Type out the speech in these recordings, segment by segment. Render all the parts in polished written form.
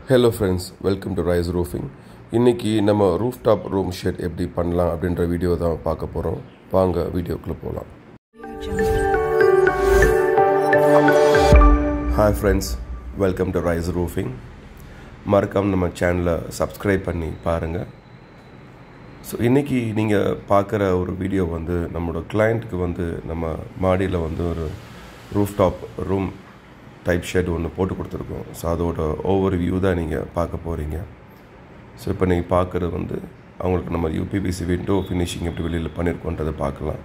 Hello friends, welcome to Rise Roofing. இன்னைக்கு நம்ம rooftop room shed எப்படி பண்ணலாம் அப்படின்ற வீடியோ தான் பார்க்க போறோம். வாங்க வீடியோக்குள்ள போலாம். Hi friends, welcome to Rise Roofing. மறக்காம நம்ம சேனலை சப்ஸ்கிரைப் பண்ணி பாருங்க. ஸோ இன்றைக்கி நீங்கள் பார்க்குற ஒரு வீடியோ வந்து நம்மளோட கிளைண்ட்டுக்கு வந்து நம்ம மாடியில் வந்து ஒரு ரூஃப்டாப் ரூம் டைப் ஷெட் ஒன்று போட்டு கொடுத்துருக்கோம். ஸோ அதோட ஓவர் வியூ தான் நீங்கள் பார்க்க போகிறீங்க. ஸோ இப்போ நீங்கள் பார்க்குறது வந்து அவங்களுக்கு நம்ம யூபிவிசி விண்டோ ஃபினிஷிங் எப்படி வெளியில் பண்ணியிருக்கோன்றதை பார்க்கலாம்.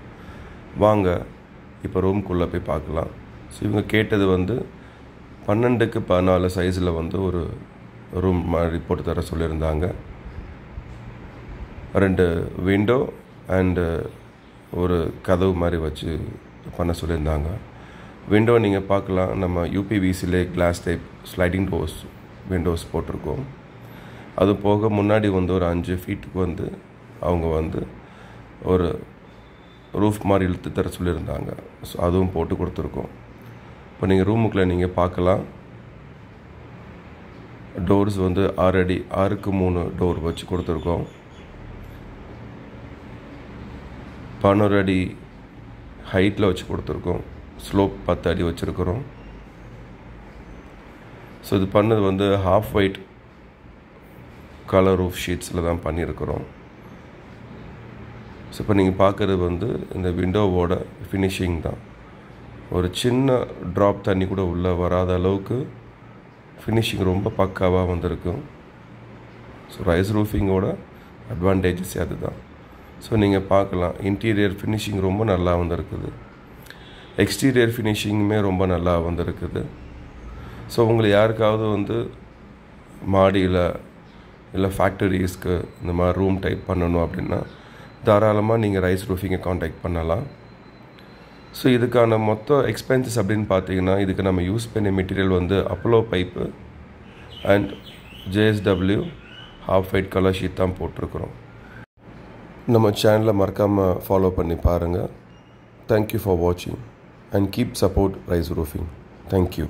வாங்க இப்போ ரூம்குள்ளே போய் பார்க்கலாம். ஸோ இவங்க கேட்டது வந்து 12x14 சைஸில் வந்து ஒரு ரூம் மாதிரி போட்டு தர சொல்லியிருந்தாங்க. 2 விண்டோ அண்டு ஒரு கதவு மாதிரி வச்சு பண்ண சொல்லியிருந்தாங்க. விண்டோ நீங்கள் பார்க்கலாம், நம்ம யூபிவிசிலே glass type sliding doors windows போட்டிருக்கோம். அது போக முன்னாடி வந்து ஒரு 5 ஃபீட்டுக்கு வந்து அவங்க வந்து ஒரு ரூஃப் மாதிரி இழுத்து தர சொல்லியிருந்தாங்க. ஸோ அதுவும் போட்டு கொடுத்துருக்கோம். இப்போ நீங்கள் ரூமுக்குள்ளே நீங்கள் பார்க்கலாம், டோர்ஸ் வந்து 6 அடி 6க்கு 3 டோர் வச்சு கொடுத்துருக்கோம். 11 அடி ஹைட்டில் வச்சு கொடுத்துருக்கோம். ஸ்லோப் 10 அடி வச்சுருக்கிறோம். ஸோ இது பண்ணது வந்து ஹாஃப் ஒயிட் கலர் ரூஃப் ஷீட்ஸில் தான் பண்ணியிருக்கிறோம். ஸோ இப்போ நீங்கள் பார்க்குறது வந்து இந்த விண்டோவோட ஃபினிஷிங் தான். ஒரு சின்ன ட்ராப் தண்ணி கூட உள்ளே வராத அளவுக்கு ஃபினிஷிங் ரொம்ப பக்காவாக வந்திருக்கும். ஸோ ரைஸ் ரூஃபிங்கோட அட்வான்டேஜஸ் அதுதான். ஸோ நீங்கள் பார்க்கலாம், இன்டீரியர் ஃபினிஷிங் ரொம்ப நல்லா வந்திருக்குது, எக்ஸ்டீரியர் ஃபினிஷிங்குமே ரொம்ப நல்லா வந்திருக்குது. ஸோ உங்களை யாருக்காவது வந்து மாடியில் இல்லை ஃபேக்டரிஸ்க்கு இந்த மாதிரி ரூம் டைப் பண்ணணும் அப்படின்னா தாராளமாக நீங்கள் ரைஸ் ரூஃபிங்கை காண்டாக்ட் பண்ணலாம். ஸோ இதுக்கான மொத்த எக்ஸ்பென்சஸ் அப்படின்னு பார்த்தீங்கன்னா, இதுக்கு நம்ம யூஸ் பண்ண மெட்டீரியல் வந்து Apollo pipe and JSW half white colour sheet தான் போட்டிருக்கிறோம். நம்ம சேனலை மறக்காமல் ஃபாலோ பண்ணி பாருங்கள். தேங்க்யூ ஃபார் வாட்சிங் and keep support Rise Roofing. Thank you.